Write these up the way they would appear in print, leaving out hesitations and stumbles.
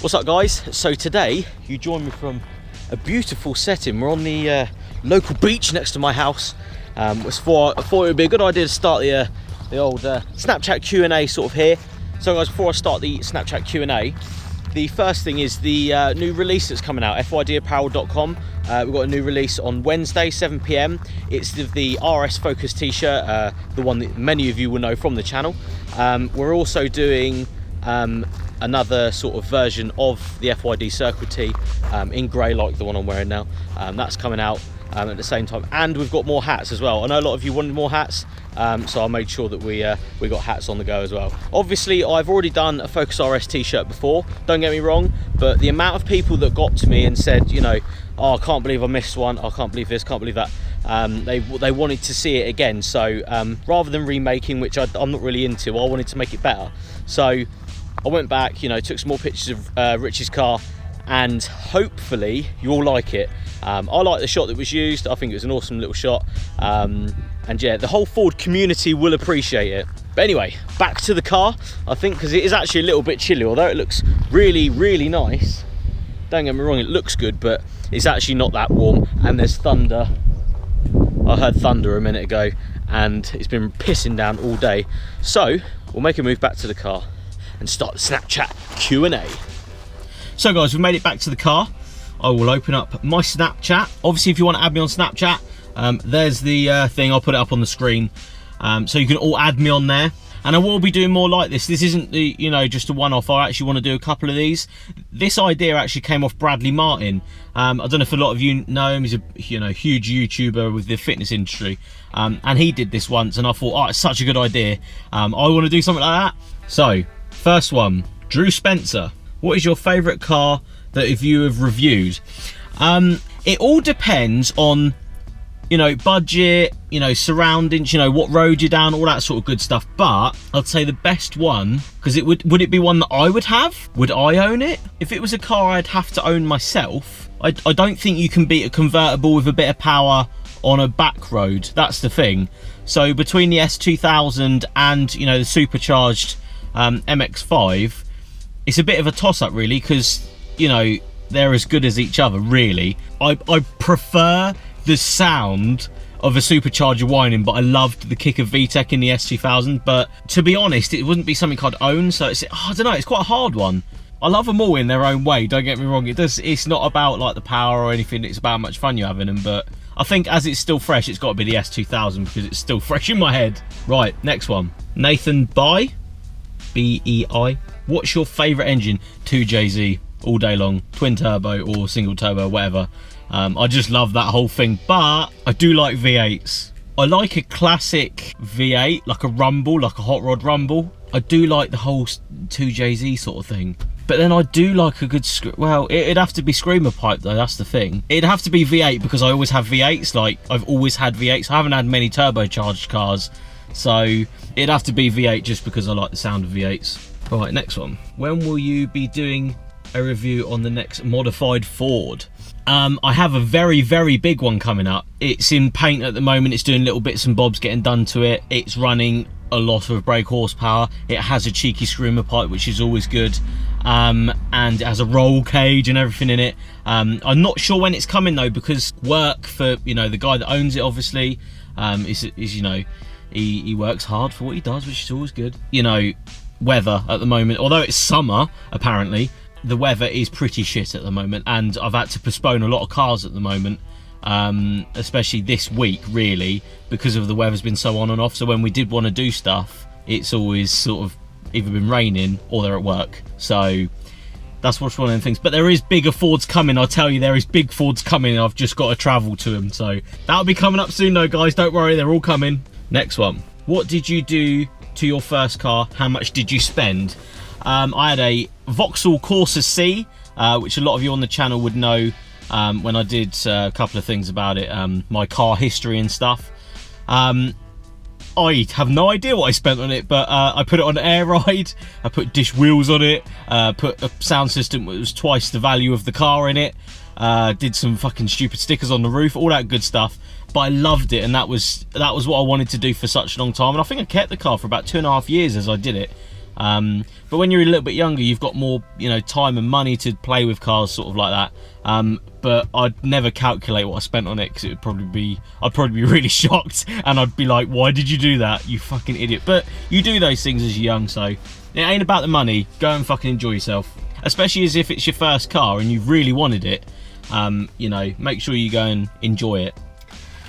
What's up guys? So today you join me from a beautiful setting. We're on the local beach next to my house. I thought it would be a good idea to start the old Snapchat Q&A sort of here. So guys, before I start the Snapchat Q&A, the first thing is the new release that's coming out, fydapparel.com. We've got a new release on Wednesday, 7 PM. It's the RS Focus t-shirt, the one that many of you will know from the channel. We're also doing another sort of version of the FYD Circle tee in grey, like the one I'm wearing now. That's coming out at the same time, and we've got more hats as well. I know a lot of you wanted more hats, so I made sure that we got hats on the go as well. Obviously I've already done a Focus RS t-shirt before, don't get me wrong, but the amount of people that got to me and said, you know, oh, I can't believe I missed one, I can't believe this, can't believe that, they wanted to see it again. So rather than remaking, which I'm not really into, I wanted to make it better. So I went back, you know, took some more pictures of Rich's car, and hopefully you'll like it. I like the shot that was used. I think it was an awesome little shot, and yeah, the whole Ford community will appreciate it. But anyway, back to the car, I think, because it is actually a little bit chilly, although it looks really, really nice. Don't get me wrong, it looks good, but it's actually not that warm, and there's thunder. I heard thunder a minute ago, and it's been pissing down all day. So we'll make a move back to the car and start the Snapchat Q&A. So guys, we've made it back to the car. I will open up my Snapchat. Obviously, if you want to add me on Snapchat, there's the thing. I'll put it up on the screen, so you can all add me on there. And I will be doing more like this. This isn't the, you know, just a one-off. I actually want to do a couple of these. This idea actually came off Bradley Martin. I don't know if a lot of you know him. He's a, you know, huge YouTuber with the fitness industry, and he did this once, and I thought, oh, it's such a good idea. I want to do something like that. So first one, Drew Spencer. What is your favourite car that if you have reviewed? It all depends on, you know, budget, you know, surroundings, you know, what road you're down, all that sort of good stuff. But I'd say the best one, because it would it be one that I would have? Would I own it? If it was a car I'd have to own myself, I don't think you can beat a convertible with a bit of power on a back road. That's the thing. So between the S2000 and, you know, the supercharged MX-5, it's a bit of a toss-up really, because, you know, they're as good as each other really. I prefer the sound of a supercharger whining, but I loved the kick of VTEC in the S2000. But to be honest, it wouldn't be something I'd own, so it's, I don't know, it's quite a hard one. I love them all in their own way, don't get me wrong. It's not about like the power or anything, it's about how much fun you have in them. But I think as it's still fresh, it's got to be the S2000 because it's still fresh in my head. Right, next one, Nathan B-E-I. What's your favourite engine? 2JZ all day long, twin turbo or single turbo, whatever. I just love that whole thing, but I do like V8s. I like a classic V8, like a rumble, like a hot rod rumble. I do like the whole 2JZ sort of thing. But then I do like a good, well, it'd have to be screamer pipe though, that's the thing. It'd have to be V8 because I always have V8s, like I've always had V8s. I haven't had many turbocharged cars, so it'd have to be V8 just because I like the sound of V8s. Right, next one. When will you be doing a review on the next modified Ford? I have a very, very big one coming up. It's in paint at the moment. It's doing little bits and bobs getting done to it. It's running a lot of brake horsepower. It has a cheeky screamer pipe, which is always good. And it has a roll cage and everything in it. I'm not sure when it's coming though, because work for, you know, the guy that owns it obviously is you know, he works hard for what he does, which is always good. You know, weather at the moment, although it's summer apparently, the weather is pretty shit at the moment, and I've had to postpone a lot of cars at the moment, especially this week really, because of the weather's been so on and off. So when we did want to do stuff, it's always sort of either been raining or they're at work. So that's what's one of the things. But there is bigger Fords coming, I'll tell you, there is big Fords coming. I've just got to travel to them, so that'll be coming up soon though guys, don't worry, they're all coming. Next one, what did you do to your first car? How much did you spend? I had a Vauxhall Corsa C, which a lot of you on the channel would know when I did a couple of things about it, my car history and stuff. I have no idea what I spent on it, but I put it on air ride, I put dish wheels on it, put a sound system that was twice the value of the car in it, did some fucking stupid stickers on the roof, all that good stuff. But I loved it, and that was what I wanted to do for such a long time. And I think I kept the car for about 2.5 years as I did it. But when you're a little bit younger, you've got more, you know, time and money to play with cars, sort of like that. But I'd never calculate what I spent on it, because I'd probably be really shocked, and I'd be like, why did you do that, you fucking idiot? But you do those things as you're young, so it ain't about the money. Go and fucking enjoy yourself, especially as if it's your first car and you've really wanted it. You know, make sure you go and enjoy it.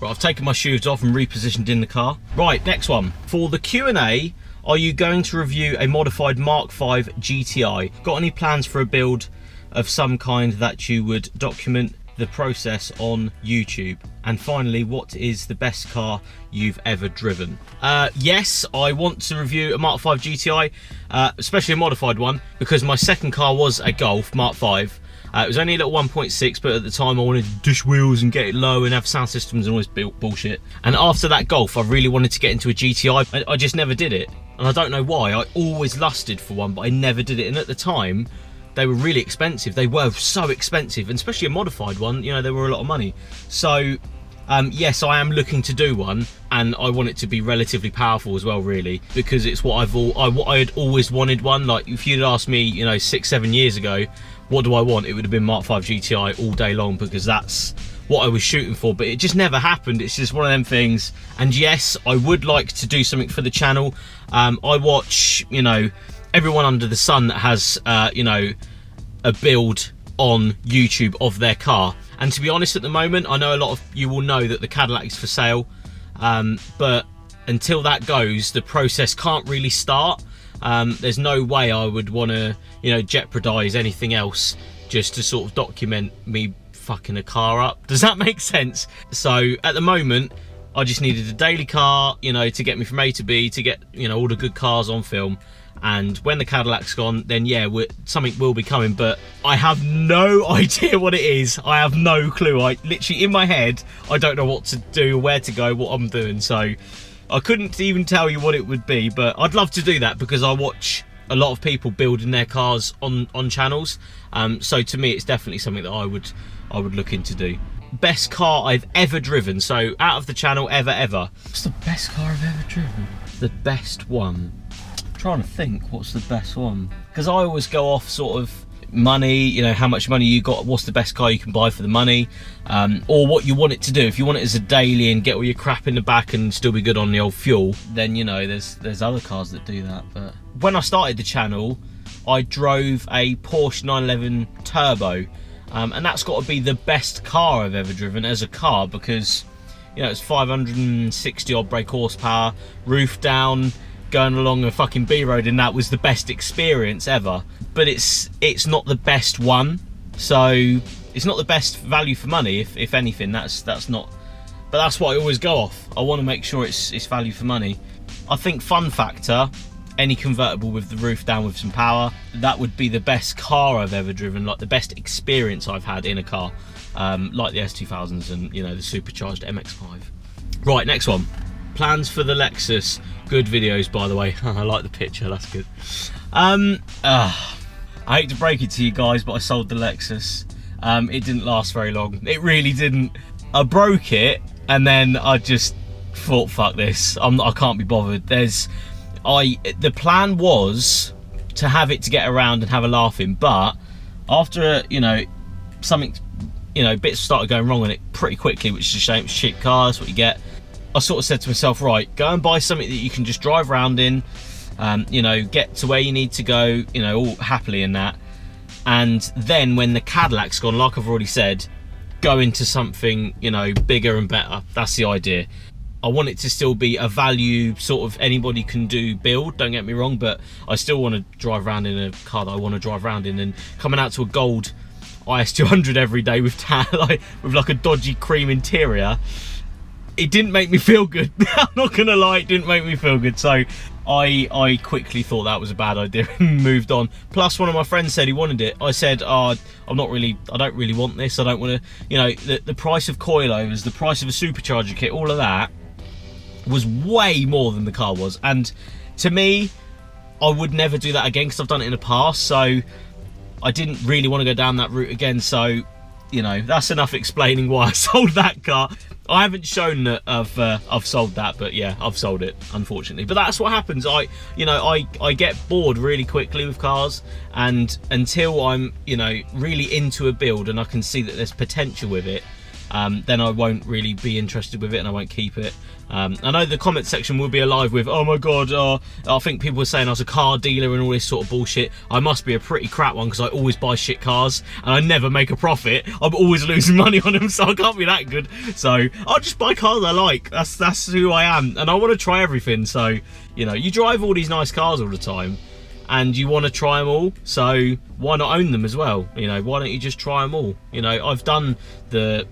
Right, I've taken my shoes off and repositioned in the car. Right, next one. For the Q&A, are you going to review a modified Mark V GTI? Got any plans for a build of some kind that you would document the process on YouTube? And finally, what is the best car you've ever driven? Yes, I want to review a Mark V GTI, especially a modified one, because my second car was a Golf Mark V. It was only a little 1.6, but at the time I wanted to dish wheels and get it low and have sound systems and all this bullshit. And after that Golf, I really wanted to get into a GTI. I just never did it. And I don't know why. I always lusted for one, but I never did it. And at the time, they were really expensive. They were so expensive, and especially a modified one, you know, they were a lot of money. So yes, I am looking to do one, and I want it to be relatively powerful as well, really, because it's what I had always wanted one. Like, if you'd asked me, you know, 6-7 years ago, what do I want, it would have been Mark V GTI all day long, because that's what I was shooting for. But it just never happened. It's just one of them things. And yes, I would like to do something for the channel. I watch, you know, everyone under the sun that has you know, a build on YouTube of their car. And to be honest, at the moment, I know a lot of you will know that the Cadillac is for sale, but until that goes, the process can't really start. There's no way I would want to, you know, jeopardize anything else just to sort of document me fucking a car up. Does that make sense? So at the moment, I just needed a daily car, you know, to get me from A to B, to get, you know, all the good cars on film. And when the Cadillac's gone, then yeah, something will be coming, but I have no idea what it is. I have no clue. I literally, in my head, I don't know what to do, where to go, what I'm doing. So I couldn't even tell you what it would be, but I'd love to do that, because I watch a lot of people building their cars on channels. So to me, it's definitely something that I would look into do. Best car I've ever driven. So out of the channel, ever. What's the best car I've ever driven? The best one. Trying to think, what's the best one? Because I always go off sort of money, you know, how much money you got, what's the best car you can buy for the money, or what you want it to do. If you want it as a daily and get all your crap in the back and still be good on the old fuel, then, you know, there's other cars that do that. But when I started the channel, I drove a Porsche 911 Turbo, and that's got to be the best car I've ever driven as a car, because, you know, it's 560 odd brake horsepower, roof down, going along a fucking B road, and that was the best experience ever. But it's not the best one, so it's not the best value for money. If anything, that's not. But that's what I always go off. I want to make sure it's value for money. I think fun factor, any convertible with the roof down with some power, that would be the best car I've ever driven, like the best experience I've had in a car, like the S2000s and, you know, the supercharged MX-5. Right, next one. Plans for the Lexus. Good videos, by the way. I like the picture, that's good. I hate to break it to you guys, but I sold the Lexus. It didn't last very long. It really didn't. I broke it, and then I just thought, fuck this. I can't be bothered. The plan was to have it to get around and have a laugh in, but after, you know, something, you know, bits started going wrong on it pretty quickly, which is a shame. It's cheap car, that's what you get. I sort of said to myself, right, go and buy something that you can just drive around in, you know, get to where you need to go, you know, all happily in that. And then when the Cadillac's gone, like I've already said, go into something, you know, bigger and better. That's the idea. I want it to still be a value, sort of anybody can do build, don't get me wrong, but I still want to drive around in a car that I want to drive around in. And coming out to a gold IS200 every day with like a dodgy cream interior, it didn't make me feel good. I'm not gonna lie, it didn't make me feel good. So I quickly thought that was a bad idea and moved on. Plus, one of my friends said he wanted it. I said, I don't really want this. I don't want to, you know, the price of coilovers, the price of a supercharger kit, all of that was way more than the car was. And to me, I would never do that again, because I've done it in the past. So I didn't really want to go down that route again. So, you know, that's enough explaining why I sold that car. I haven't shown that I've sold that, but yeah, I've sold it, unfortunately. But that's what happens. I get bored really quickly with cars, and until I'm, really into a build and I can see that there's potential with it, then I won't really be interested with it and I won't keep it. I know the comment section will be alive with, oh my god, I think people were saying I was a car dealer and all this sort of bullshit. I must be a pretty crap one because I always buy shit cars and I never make a profit. I'm always losing money on them, so I can't be that good. So I'll just buy cars I like. That's who I am, and I want to try everything. So, you drive all these nice cars all the time and you want to try them all, so why not own them as well? Why don't you just try them all? I've done the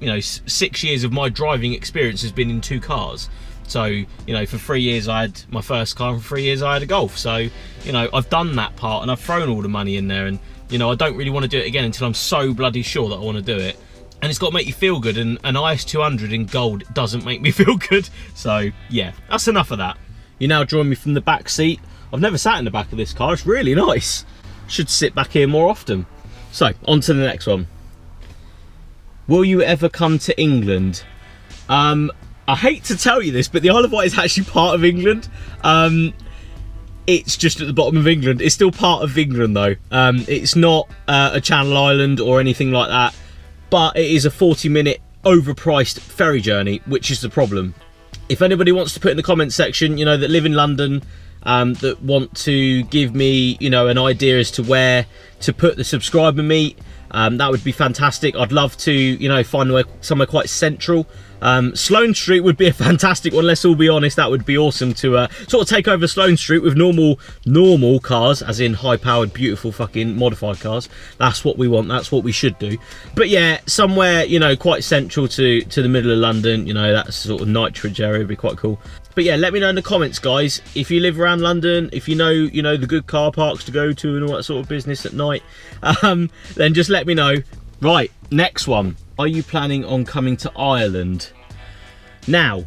6 years of my driving experience has been in 2 cars. So, for 3 years I had my first car, and for 3 years I had a Golf. So, I've done that part and I've thrown all the money in there, and I don't really want to do it again until I'm so bloody sure that I want to do it. And it's got to make you feel good, and an IS200 in gold doesn't make me feel good. So yeah, that's enough of that. You're now joining me from the back seat. I've never sat in the back of this car. It's really nice. Should sit back here more often. So, on to the next one. Will you ever come to England? I hate to tell you this, but the Isle of Wight is actually part of England. It's just at the bottom of England. It's still part of England though. It's not a Channel Island or anything like that, but it is a 40-minute overpriced ferry journey, which is the problem. If anybody wants to put in the comment section, that live in London, that want to give me, an idea as to where to put the subscriber meet, that would be fantastic. I'd love to, find somewhere quite central. Sloane Street would be a fantastic one, let's all be honest. That would be awesome to sort of take over Sloane Street with normal cars, as in high-powered, beautiful fucking modified cars. That's what we want, that's what we should do. But yeah, somewhere, quite central to the middle of London, that sort of Knightsbridge area would be quite cool. But yeah, let me know in the comments, guys, if you live around London, if you know, the good car parks to go to and all that sort of business at night, then just let me know. Right, next one. Are you planning on coming to Ireland? Now,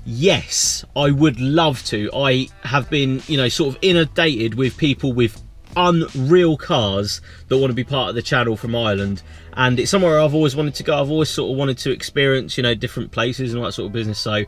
yes, I would love to. I have been, sort of inundated with people with unreal cars that want to be part of the channel from Ireland, and it's somewhere I've always wanted to go. I've always sort of wanted to experience, different places and all that sort of business. So,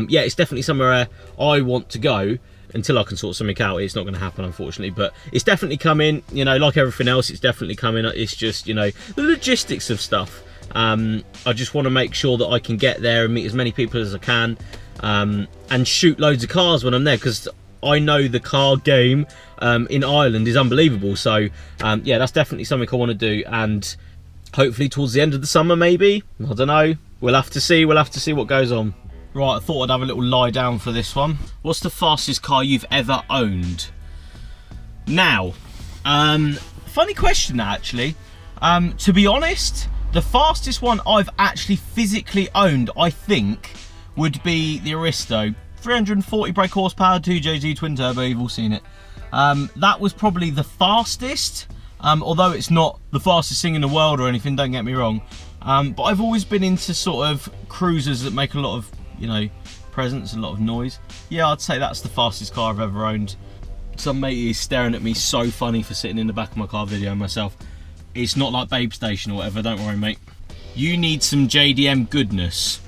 yeah, it's definitely somewhere I want to go. Until I can sort something out, it's not going to happen, unfortunately. But it's definitely coming, like everything else, it's definitely coming. It's just, the logistics of stuff. I just want to make sure that I can get there and meet as many people as I can, and shoot loads of cars when I'm there, because I know the car game in Ireland is unbelievable. So, yeah, that's definitely something I want to do. And hopefully towards the end of the summer, maybe. I don't know. We'll have to see. We'll have to see what goes on. Right, I thought I'd have a little lie down for this one. What's the fastest car you've ever owned? Now, funny question actually. To be honest, the fastest one I've actually physically owned, I think, would be the Aristo. 340 brake horsepower, 2JZ twin turbo, you've all seen it. That was probably the fastest, although it's not the fastest thing in the world or anything, don't get me wrong. But I've always been into sort of cruisers that make a lot of, presence, a lot of noise. Yeah, I'd say that's the fastest car I've ever owned. Some mate is staring at me so funny for sitting in the back of my car videoing myself. It's not like Babe Station or whatever, don't worry, mate. You need some JDM goodness.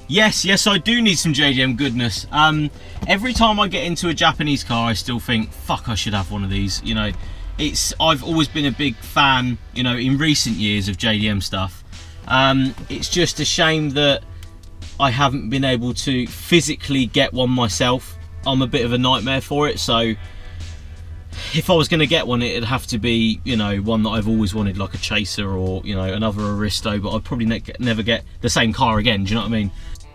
Yes, I do need some JDM goodness. Every time I get into a Japanese car, I still think, fuck, I should have one of these. I've always been a big fan, in recent years of JDM stuff. It's just a shame that I haven't been able to physically get one myself. I'm a bit of a nightmare for it, so if I was going to get one, it'd have to be, one that I've always wanted, like a Chaser or, another Aristo, but I'd probably never get the same car again, do you know what I mean?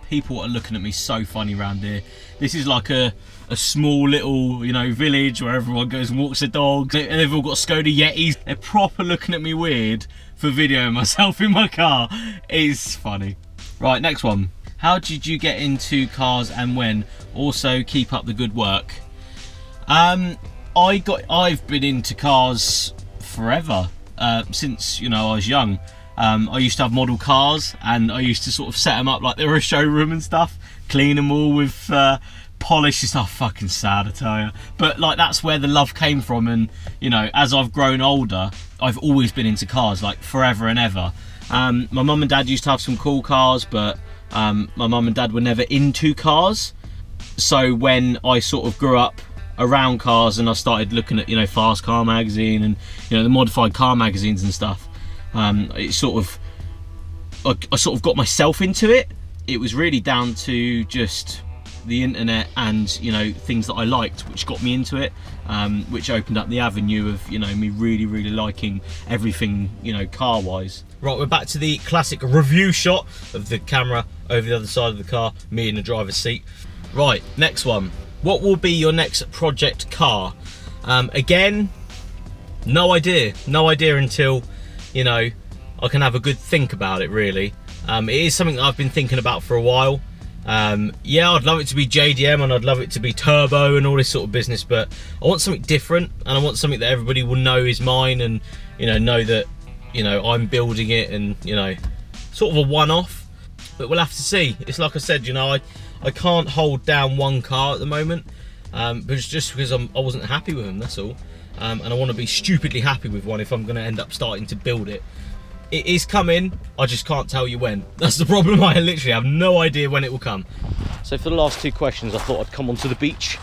People are looking at me so funny around here. This is like a small little, village where everyone goes and walks their dogs, and they've all got Skoda Yetis. They're proper looking at me weird for videoing myself in my car. It's funny. Right, next one. How did you get into cars and when? Also, keep up the good work. I've been into cars forever, since I was young. I used to have model cars, and I used to sort of set them up like they were a showroom and stuff, clean them all with polish and stuff. Fucking sad, I tell you. But like, that's where the love came from, and as I've grown older, I've always been into cars, like forever and ever. My mum and dad used to have some cool cars, but my mum and dad were never into cars. So when I sort of grew up around cars and I started looking at, you know, Fast Car magazine and, you know, the modified car magazines and stuff, it sort of, I sort of got myself into it. It was really down to just the internet and, you know, things that I liked, which got me into it, which opened up the avenue of, you know, me really liking everything, you know, car wise. Right, we're back to the classic review shot of the camera over the other side of the car, me in the driver's seat. Right, next one. What will be your next project car? Again, no idea until, you know, I can have a good think about it, really. It is something that I've been thinking about for a while. Yeah, I'd love it to be JDM and I'd love it to be turbo and all this sort of business, but I want something different and I want something that everybody will know is mine and, you know that, you know, I'm building it and, you know, sort of a one-off, but we'll have to see. It's like I said, you know, I can't hold down one car at the moment, but it's just because I wasn't happy with them, that's all. And I want to be stupidly happy with one if I'm going to end up starting to build it. It is coming, I just can't tell you when. That's the problem, I literally have no idea when it will come. So for the last two questions, I thought I'd come onto the beach,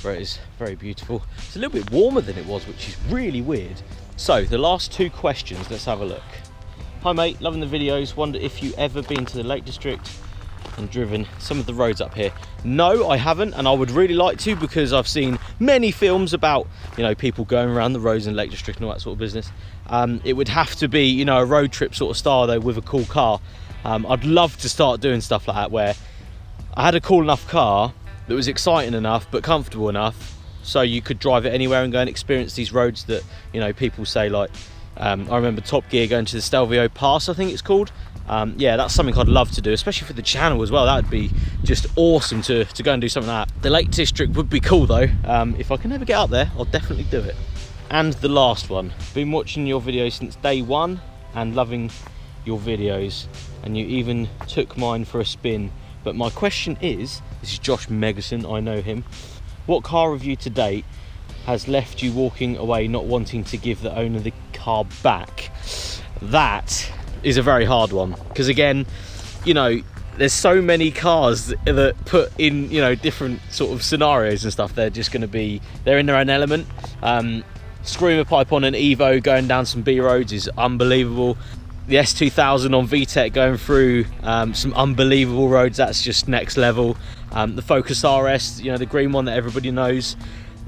where it is very beautiful. It's a little bit warmer than it was, which is really weird. So the last two questions, let's have a look. Hi mate, loving the videos. Wonder if you ever been to the Lake District and driven some of the roads up here. No, I haven't, and I would really like to, because I've seen many films about, you know, people going around the roads in Lake District and all that sort of business. It would have to be, you know, a road trip sort of style though, with a cool car. I'd love to start doing stuff like that, where I had a cool enough car that was exciting enough but comfortable enough so you could drive it anywhere and go and experience these roads that, you know, people say, like, I remember Top Gear going to the Stelvio Pass, I think it's called. Yeah, that's something I'd love to do, especially for the channel as well. That would be just awesome to go and do something like that. The Lake District would be cool though. If I can ever get out there, I'll definitely do it. And the last one, been watching your videos since day one and loving your videos, and you even took mine for a spin. But my question is, this is Josh Megason, I know him. What car review to date has left you walking away not wanting to give the owner the car back? That is a very hard one, because again, you know, there's so many cars that put in, you know, different sort of scenarios and stuff. They're just going to be, they're in their own element. Screamer pipe on an Evo going down some B roads is unbelievable. The S2000 on VTEC going through some unbelievable roads, that's just next level. The Focus RS, you know, the green one that everybody knows,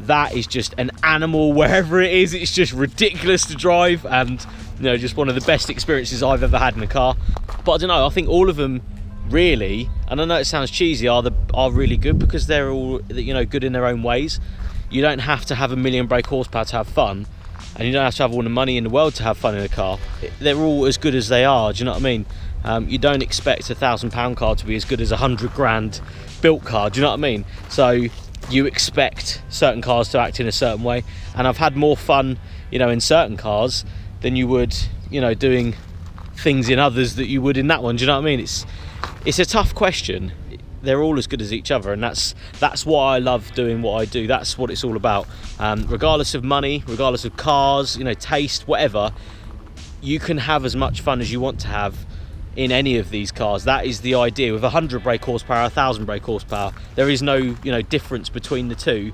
that is just an animal wherever it is. It's just ridiculous to drive, and, you know, just one of the best experiences I've ever had in a car. But I don't know, I think all of them really, and I know it sounds cheesy, are really good, because they're all, you know, good in their own ways. You don't have to have 1 million brake horsepower to have fun, and you don't have to have all the money in the world to have fun in a car. They're all as good as they are, do you know what I mean? You don't expect a £1,000 car to be as good as a 100 grand built car, do you know what I mean? So you expect certain cars to act in a certain way, and I've had more fun, you know, in certain cars than you would, you know, doing things in others that you would in that one, do you know what I mean? It's a tough question. They're all as good as each other, and that's why I love doing what I do. That's what it's all about. Regardless of money, regardless of cars, you know, taste, whatever, you can have as much fun as you want to have in any of these cars. That is the idea. With 100 brake horsepower, 1,000 brake horsepower, there is no, you know, difference between the two.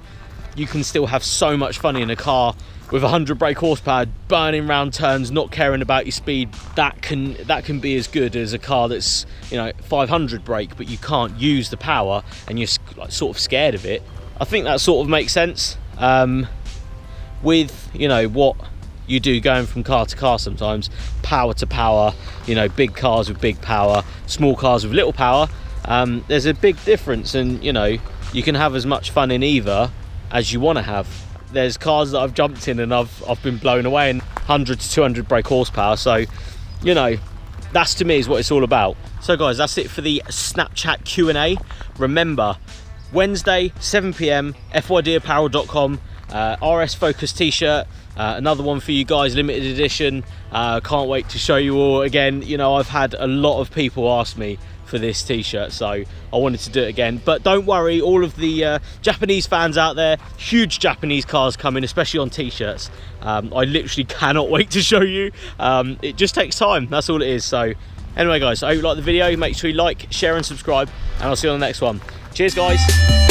You can still have so much fun in a car with 100 brake horsepower, burning round turns, not caring about your speed. That can be as good as a car that's, you know, 500 brake, but you can't use the power and you're like sort of scared of it. I think that sort of makes sense. With, you know, what you do going from car to car sometimes, power to power, you know, big cars with big power, small cars with little power, there's a big difference, and, you know, you can have as much fun in either as you want to have. There's cars that I've jumped in and I've been blown away, in 100 to 200 brake horsepower. So, you know, that's to me is what it's all about. So guys, that's it for the Snapchat Q&A. Remember, Wednesday 7 PM, fydapparel.com, RS Focus t-shirt, another one for you guys, limited edition. Can't wait to show you all again. You know, I've had a lot of people ask me for this t-shirt, so I wanted to do it again. But don't worry, all of the Japanese fans out there, huge Japanese cars coming, especially on t-shirts. I literally cannot wait to show you. It just takes time, that's all it is. So Anyway guys, I hope you liked the video. Make sure you like, share and subscribe, and I'll see you on the next one. Cheers guys.